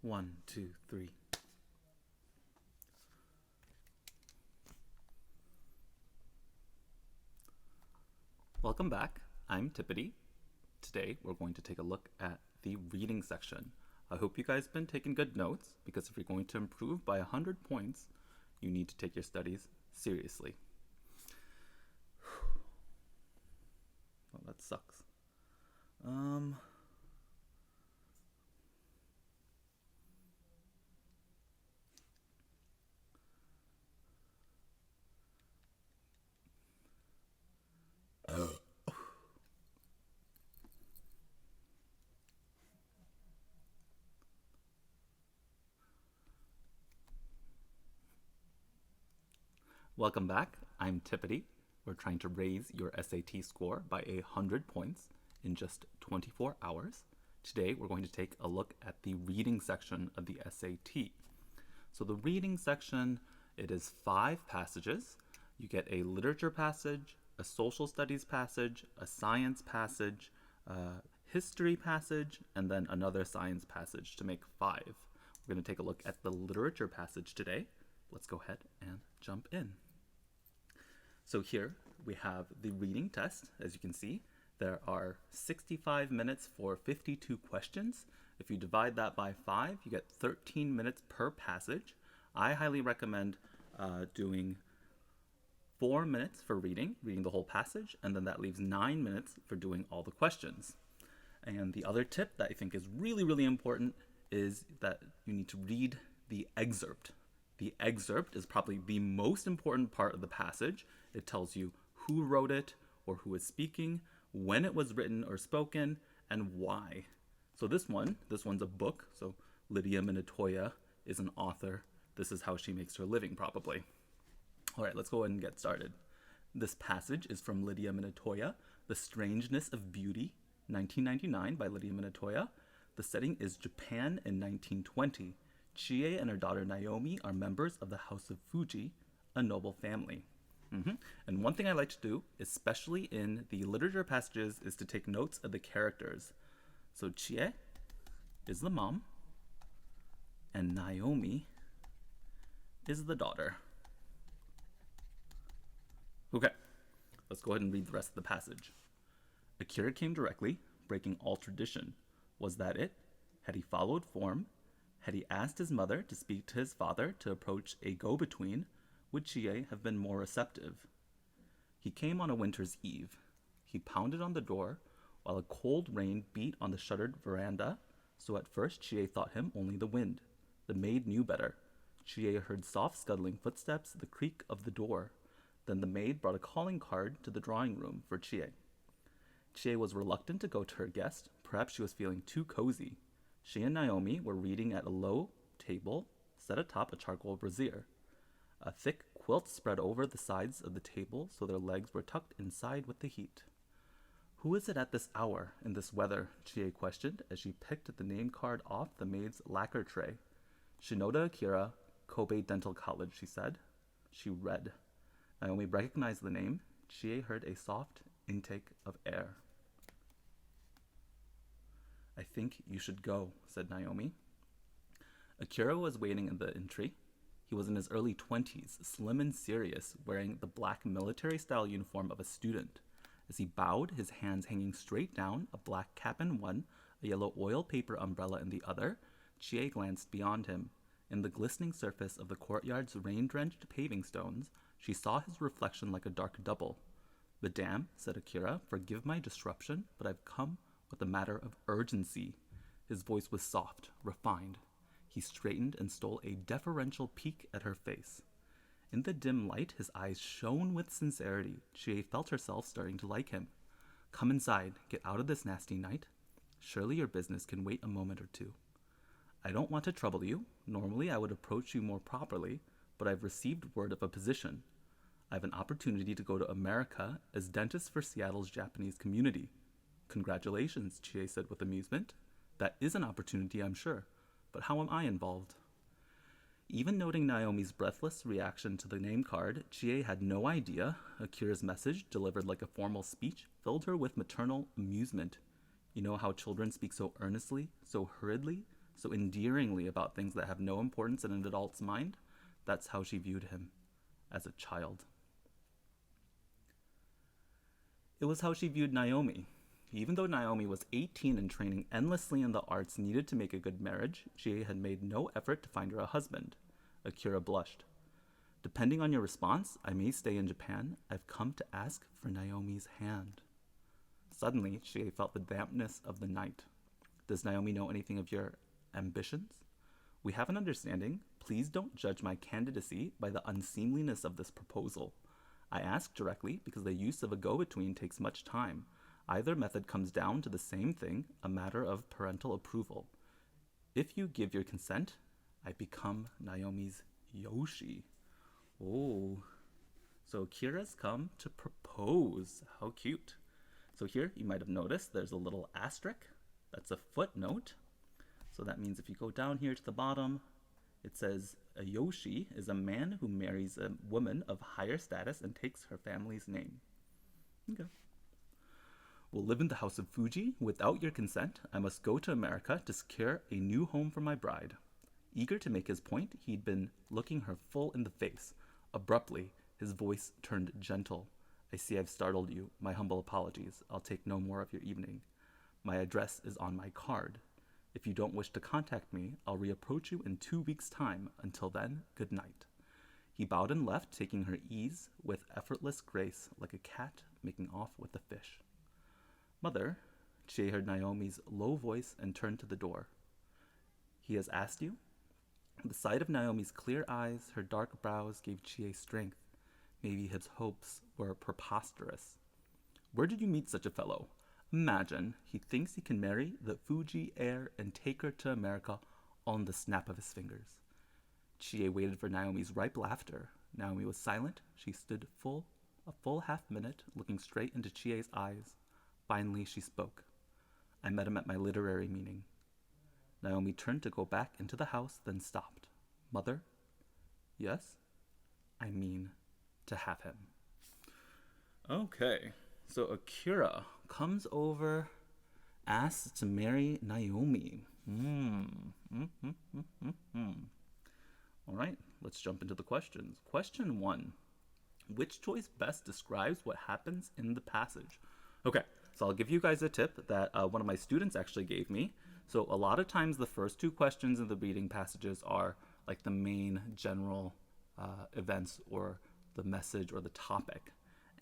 One, two, three. Welcome back. I'm Tippity. Today we're going to take a look at the reading section. I hope you guys have been taking good notes, because if you're going to improve by 100 points, you need to take your studies seriously. Oh, that sucks. Welcome back. I'm Tippity. We're trying to raise your SAT score by 100 points in just 24 hours. Today, we're going to take a look at the reading section of the SAT. So the reading section, it is 5 passages. You get a literature passage, a social studies passage, a science passage, a history passage, and then another science passage to make 5. We're going to take a look at the literature passage today. Let's go ahead and jump in. So here we have the reading test. As you can see, there are 65 minutes for 52 questions. If you divide that by 5, you get 13 minutes per passage. I highly recommend doing 4 minutes for reading the whole passage, and then that leaves 9 minutes for doing all the questions. And the other tip that I think is really, really important is that you need to read the excerpt. The excerpt is probably the most important part of the passage. It tells you who wrote it or who is speaking, when it was written or spoken, and why. So this one's a book. So Lydia Minatoya is an author. This is how she makes her living, probably. All right, let's go ahead and get started. This passage is from Lydia Minatoya, The Strangeness of Beauty, 1999, by Lydia Minatoya. The setting is Japan in 1920. Chie and her daughter Naomi are members of the House of Fuji, a noble family. And one thing I like to do, especially in the literature passages, is to take notes of the characters. So Chie is the mom, and Naomi is the daughter. Okay, let's go ahead and read the rest of the passage. Akira came directly, breaking all tradition. Was that it? Had he followed form? Had he asked his mother to speak to his father to approach a go-between, would Chie have been more receptive? He came on a winter's eve. He pounded on the door while a cold rain beat on the shuttered veranda, so at first Chie thought him only the wind. The maid knew better. Chie heard soft scuttling footsteps, the creak of the door. Then the maid brought a calling card to the drawing room for Chie. Chie was reluctant to go to her guest. Perhaps she was feeling too cozy. She and Naomi were reading at a low table set atop a charcoal brazier. A thick quilt spread over the sides of the table so their legs were tucked inside with the heat. Who is it at this hour, in this weather? Chie questioned as she picked the name card off the maid's lacquer tray. Shinoda Akira, Kobe Dental College, she said. She read. Naomi recognized the name. Chie heard a soft intake of air. I think you should go, said Naomi. Akira was waiting in the entry. He was in his early 20s, slim and serious, wearing the black military-style uniform of a student. As he bowed, his hands hanging straight down, a black cap in one, a yellow oil paper umbrella in the other, Chie glanced beyond him. In the glistening surface of the courtyard's rain-drenched paving stones, she saw his reflection like a dark double. Madame, said Akira, forgive my disruption, but I've come with a matter of urgency. His voice was soft, refined. He straightened and stole a deferential peek at her face. In the dim light, his eyes shone with sincerity. Chie felt herself starting to like him. Come inside. Get out of this nasty night. Surely your business can wait a moment or two. I don't want to trouble you. Normally I would approach you more properly, but I've received word of a position. I have an opportunity to go to America as dentist for Seattle's Japanese community. Congratulations, Chie said with amusement. That is an opportunity, I'm sure. But how am I involved? Even noting Naomi's breathless reaction to the name card, Chie had no idea. Akira's message, delivered like a formal speech, filled her with maternal amusement. You know how children speak so earnestly, so hurriedly, so endearingly about things that have no importance in an adult's mind. That's how she viewed him as a child. It was how she viewed Naomi. Even though Naomi was 18 and training endlessly in the arts needed to make a good marriage, she had made no effort to find her a husband. Akira blushed. Depending on your response, I may stay in Japan. I've come to ask for Naomi's hand. Suddenly, she felt the dampness of the night. Does Naomi know anything of your ambitions? We have an understanding. Please don't judge my candidacy by the unseemliness of this proposal. I ask directly because the use of a go-between takes much time. Either method comes down to the same thing, a matter of parental approval. If you give your consent, I become Naomi's Yoshi. Oh, so Kira's come to propose. How cute. So here, you might have noticed there's a little asterisk. That's a footnote. So that means if you go down here to the bottom, it says a Yoshi is a man who marries a woman of higher status and takes her family's name. Okay. Will live in the house of Fuji. Without your consent, I must go to America to secure a new home for my bride. Eager to make his point, he'd been looking her full in the face. Abruptly, his voice turned gentle. I see I've startled you. My humble apologies. I'll take no more of your evening. My address is on my card. If you don't wish to contact me, I'll reapproach you in 2 weeks' time. Until then, good night. He bowed and left, taking her ease with effortless grace, like a cat making off with a fish. Mother, Chie heard Naomi's low voice and turned to the door. He has asked you? The sight of Naomi's clear eyes, her dark brows, gave Chie strength. Maybe his hopes were preposterous. Where did you meet such a fellow? Imagine, he thinks he can marry the Fuji heir and take her to America on the snap of his fingers. Chie waited for Naomi's ripe laughter. Naomi was silent. She stood a full half minute, looking straight into Chie's eyes. Finally, she spoke. I met him at my literary meeting. Naomi turned to go back into the house, then stopped. Mother? Yes? I mean, to have him. Okay, so Akira comes over, asks to marry Naomi. All right, let's jump into the questions. Question 1. Which choice best describes what happens in the passage? Okay, so I'll give you guys a tip that one of my students actually gave me. So a lot of times the first 2 questions in the reading passages are like the main general events or the message or the topic.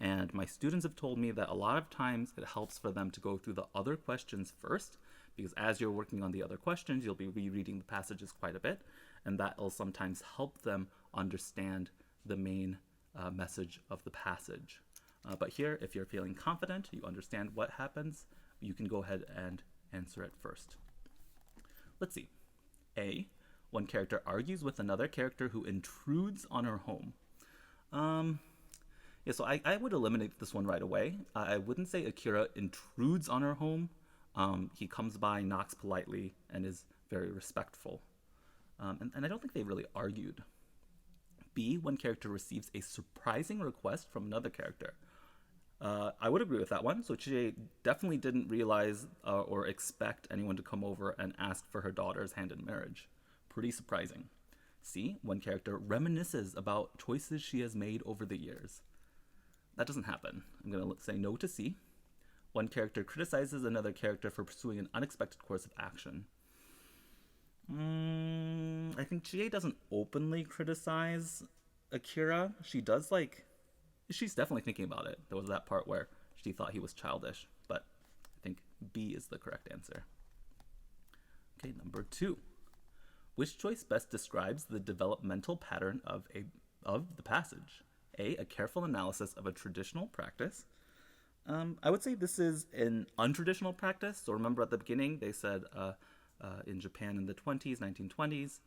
And my students have told me that a lot of times it helps for them to go through the other questions first, because as you're working on the other questions, you'll be rereading the passages quite a bit, and that will sometimes help them understand the main message of the passage. But here, if you're feeling confident, you understand what happens, you can go ahead and answer it first. Let's see. A, one character argues with another character who intrudes on her home. Yeah, so I would eliminate this one right away. I wouldn't say Akira intrudes on her home. He comes by, knocks politely, and is very respectful. And I don't think they really argued. B, one character receives a surprising request from another character. I would agree with that one. So Chie definitely didn't realize or expect anyone to come over and ask for her daughter's hand in marriage. Pretty surprising. C, one character reminisces about choices she has made over the years. That doesn't happen. I'm going to say no to C. One character criticizes another character for pursuing an unexpected course of action. I think Chie doesn't openly criticize Akira. She's definitely thinking about it. There was that part where she thought he was childish, but I think B is the correct answer. Okay, number 2. Which choice best describes the developmental pattern of the passage? A careful analysis of a traditional practice. I would say this is an untraditional practice. So remember at the beginning, they said in Japan in the 1920s,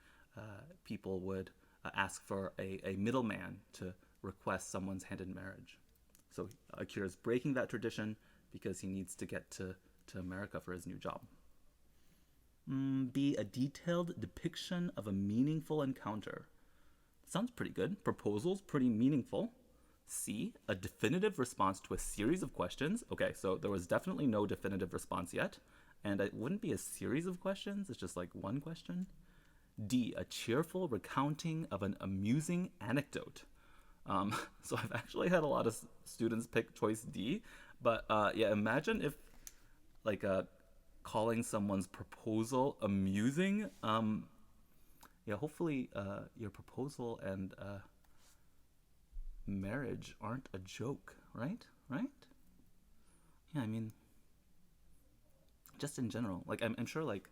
people would ask for a middleman to request someone's hand in marriage. So Akira's breaking that tradition because he needs to get to America for his new job. B, a detailed depiction of a meaningful encounter. Sounds pretty good. Proposal's pretty meaningful. C, a definitive response to a series of questions. Okay, so there was definitely no definitive response yet. And it wouldn't be a series of questions, it's just like one question. D, a cheerful recounting of an amusing anecdote. So I've actually had a lot of students pick choice D, but yeah, imagine if like calling someone's proposal amusing. Yeah, hopefully your proposal and marriage aren't a joke, right? Right? Yeah, I mean, just in general, like I'm sure, like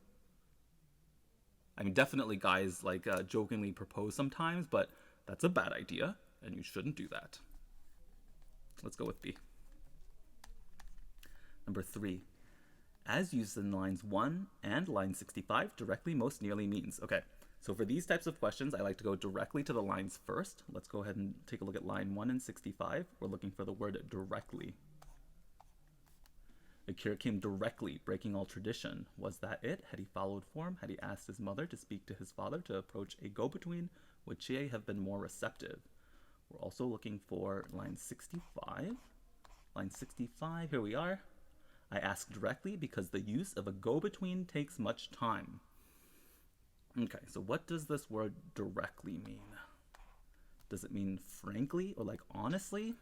I mean, definitely guys like jokingly propose sometimes, but that's a bad idea, and you shouldn't do that. Let's go with B. Number 3. As used in lines 1 and line 65, directly most nearly means. Okay, so for these types of questions, I like to go directly to the lines first. Let's go ahead and take a look at line 1 and 65. We're looking for the word directly. Akira came directly, breaking all tradition. Was that it? Had he followed form? Had he asked his mother to speak to his father to approach a go-between? Would Chie have been more receptive? We're also looking for line 65. Line 65, here we are. I ask directly because the use of a go-between takes much time. Okay, so what does this word directly mean? Does it mean frankly or like honestly?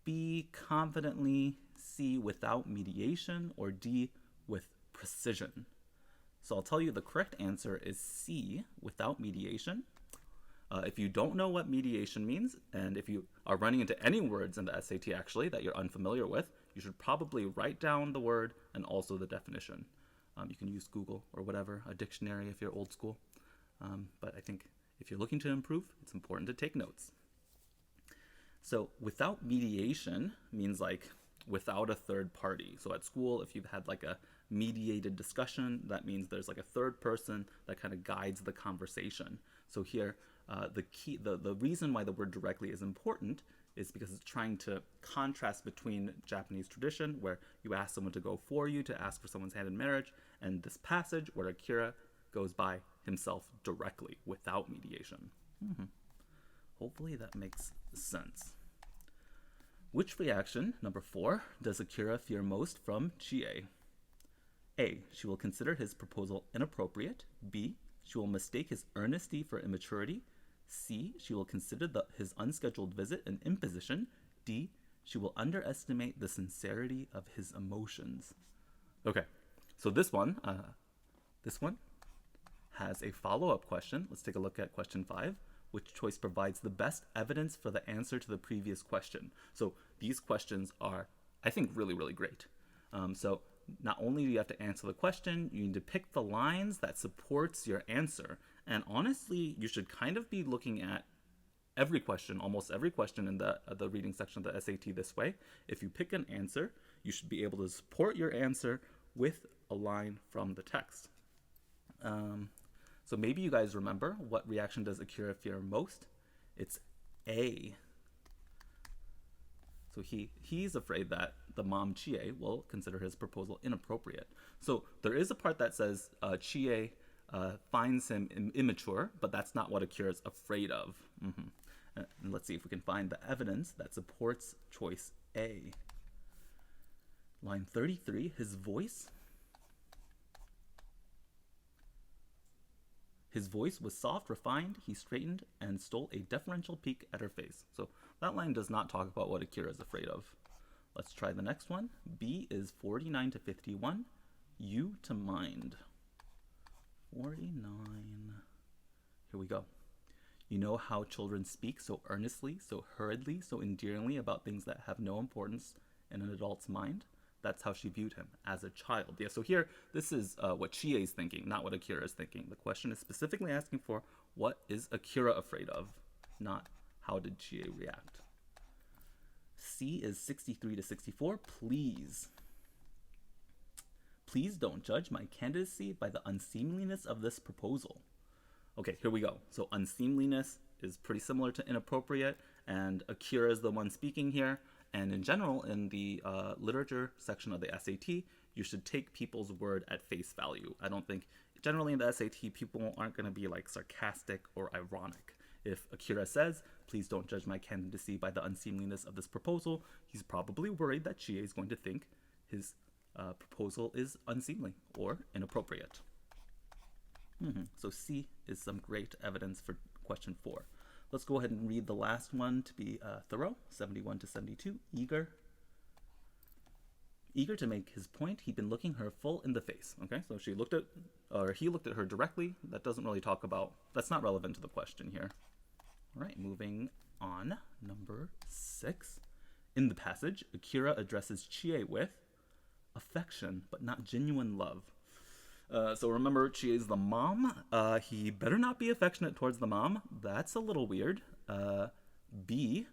B, confidently. C, without mediation. Or D, with precision. So I'll tell you the correct answer is C, without mediation. If you don't know what mediation means, and if you are running into any words in the SAT actually that you're unfamiliar with, you should probably write down the word and also the definition. You can use Google or whatever, a dictionary if you're old school. But I think if you're looking to improve, it's important to take notes. So without mediation means like without a third party. So at school, if you've had like a mediated discussion, that means there's like a third person that kind of guides the conversation. So here, the reason why the word directly is important is because it's trying to contrast between Japanese tradition, where you ask someone to go for you to ask for someone's hand in marriage, and this passage where Akira goes by himself directly without mediation. Hopefully that makes sense. Which reaction, number 4, does Akira fear most from Chie? A, she will consider his proposal inappropriate. B, she will mistake his earnesty for immaturity. C, she will consider his unscheduled visit an imposition. D, she will underestimate the sincerity of his emotions. Okay, so this one has a follow-up question. Let's take a look at question 5. Which choice provides the best evidence for the answer to the previous question? So these questions are, I think, really, really great. So not only do you have to answer the question, you need to pick the lines that supports your answer. And honestly, you should kind of be looking at every question, almost every question in the reading section of the SAT this way. If you pick an answer, you should be able to support your answer with a line from the text. So maybe you guys remember, what reaction does Akira fear most? It's A. So he's afraid that the mom, Chie, will consider his proposal inappropriate. So there is a part that says Chie finds him immature, but that's not what Akira's afraid of. And let's see if we can find the evidence that supports choice A. Line 33, his voice was soft, refined. He straightened and stole a deferential peek at her face. So that line does not talk about what Akira is afraid of. Let's try the next one. B is 49 to 51. You to mind. 49. Here we go. You know how children speak so earnestly, so hurriedly, so endearingly about things that have no importance in an adult's mind? That's how she viewed him, as a child. Yeah, so here, this is what Chie is thinking, not what Akira is thinking. The question is specifically asking for, what is Akira afraid of, not how did Chie react. C is 63 to 64. Please don't judge my candidacy by the unseemliness of this proposal. Okay, here we go. So unseemliness is pretty similar to inappropriate, and Akira is the one speaking here. And in general, in the literature section of the SAT, you should take people's word at face value. I don't think, generally in the SAT, people aren't going to be like sarcastic or ironic. If Akira says, please don't judge my candidacy by the unseemliness of this proposal, he's probably worried that Chie is going to think his proposal is unseemly or inappropriate. So C is some great evidence for question 4. Let's go ahead and read the last one to be thorough. 71 to 72. Eager to make his point, he'd been looking her full in the face. Okay, so he looked at her directly. That doesn't really talk about, that's not relevant to the question here. All right, moving on. Number 6. In the passage, Akira addresses Chie with affection, but not genuine love. So remember, Chie is the mom. He better not be affectionate towards the mom. That's a little weird. B,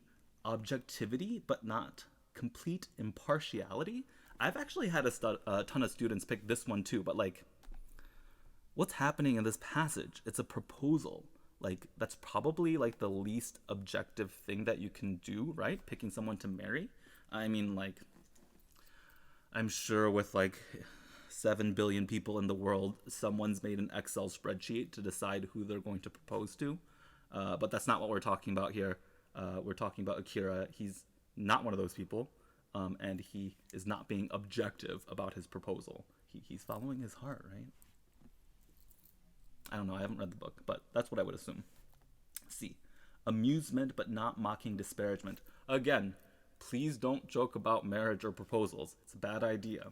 objectivity, but not complete impartiality. I've actually had a ton of students pick this one too, but like, what's happening in this passage? It's a proposal. Like, that's probably like the least objective thing that you can do, right? Picking someone to marry. I mean, like, I'm sure with like 7 billion people in the world, someone's made an Excel spreadsheet to decide who they're going to propose to. But that's not what we're talking about here. We're talking about Akira. He's not one of those people. And he is not being objective about his proposal. He's following his heart, right? I don't know, I haven't read the book, but that's what I would assume. C, amusement but not mocking disparagement. Again, please don't joke about marriage or proposals. It's a bad idea,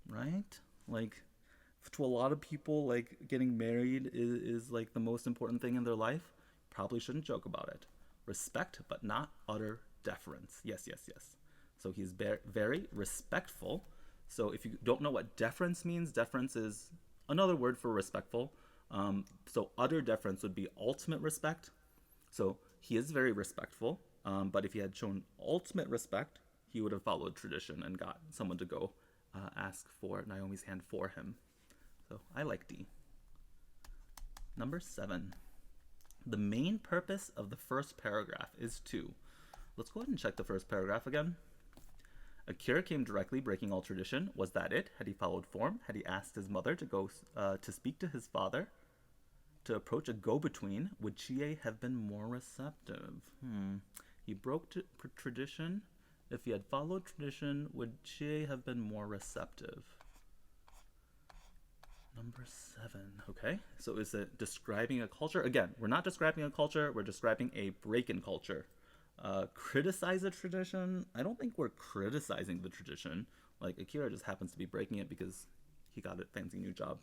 right? Like, to a lot of people, like, getting married is like the most important thing in their life. Probably shouldn't joke about it. Respect but not utter deference. Yes. So he's very respectful. So if you don't know what deference means, deference is another word for respectful. So utter deference would be ultimate respect. So he is very respectful. But if he had shown ultimate respect, he would have followed tradition and got someone to go ask for Naomi's hand for him. So I like D. Number 7. The main purpose of the first paragraph is to. Let's go ahead and check the first paragraph again. Akira came directly, breaking all tradition. Was that it? Had he followed form? Had he asked his mother to go to speak to his father? To approach a go-between? Would Chie have been more receptive? He broke tradition. If he had followed tradition, would Chie have been more receptive? Number 7. Okay, so is it describing a culture? Again, we're not describing a culture. We're describing a break in culture. Criticize a tradition? I don't think we're criticizing the tradition. Like, Akira just happens to be breaking it because he got a fancy new job.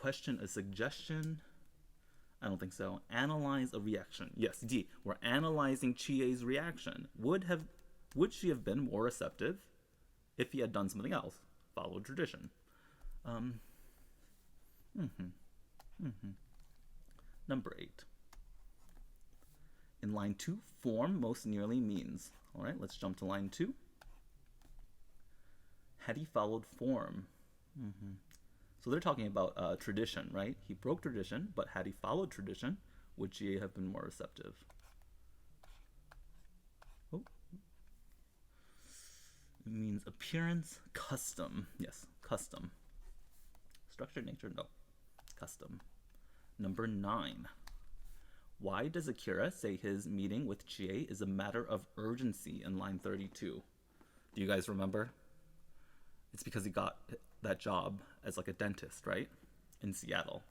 Question a suggestion? I don't think so. Analyze a reaction. Yes, D. We're analyzing Chie's reaction. Would she have been more receptive if he had done something else? Followed tradition. Number 8. In line 2, form most nearly means. All right, let's jump to line 2. Had he followed form? So they're talking about tradition, right? He broke tradition, but had he followed tradition, would Chie have been more receptive? Oh. It means appearance, custom. Yes, custom. Structured nature, no. Custom. Number 9. Why does Akira say his meeting with Chie is a matter of urgency in line 32? Do you guys remember? It's because he got that job as like a dentist, right? In Seattle.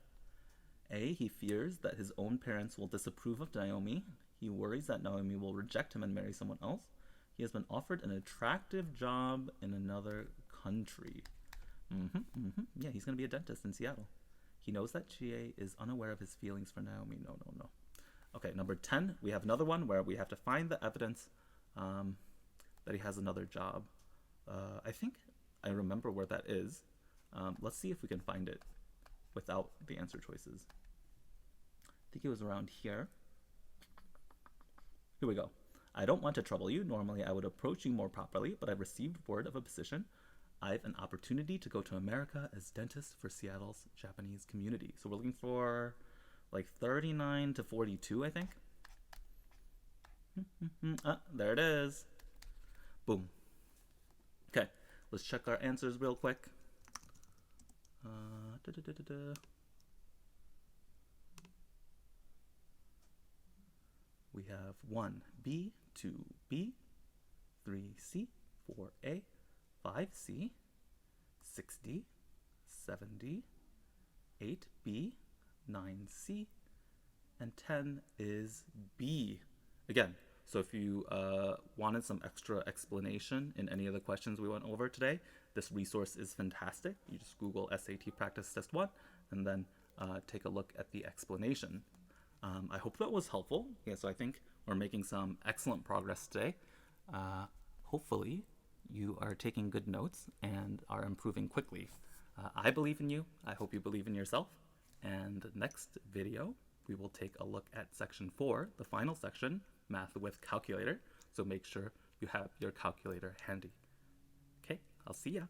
A, he fears that his own parents will disapprove of Naomi. He worries that Naomi will reject him and marry someone else. He has been offered an attractive job in another country. Yeah, he's going to be a dentist in Seattle. He knows that Chie is unaware of his feelings for Naomi. No. Okay, number 10, we have another one where we have to find the evidence that he has another job. I think I remember where that is. Let's see if we can find it without the answer choices. I think it was around here. Here we go. I don't want to trouble you. Normally I would approach you more properly, but I've received word of a position. I have an opportunity to go to America as dentist for Seattle's Japanese community. So we're looking for like 39 to 42, I think. There it is. Boom. Okay, let's check our answers real quick. We have 1B, 2B, 3C, 4A, 5C, 6D, 7D, 8B, 9C, and 10 is B. Again, so if you wanted some extra explanation in any of the questions we went over today, this resource is fantastic. You just Google SAT Practice Test 1 and then take a look at the explanation. I hope that was helpful. Yeah, so I think we're making some excellent progress today. Hopefully, you are taking good notes and are improving quickly. I believe in you. I hope you believe in yourself. And next video, we will take a look at section 4, the final section, math with calculator. So make sure you have your calculator handy. Okay, I'll see ya.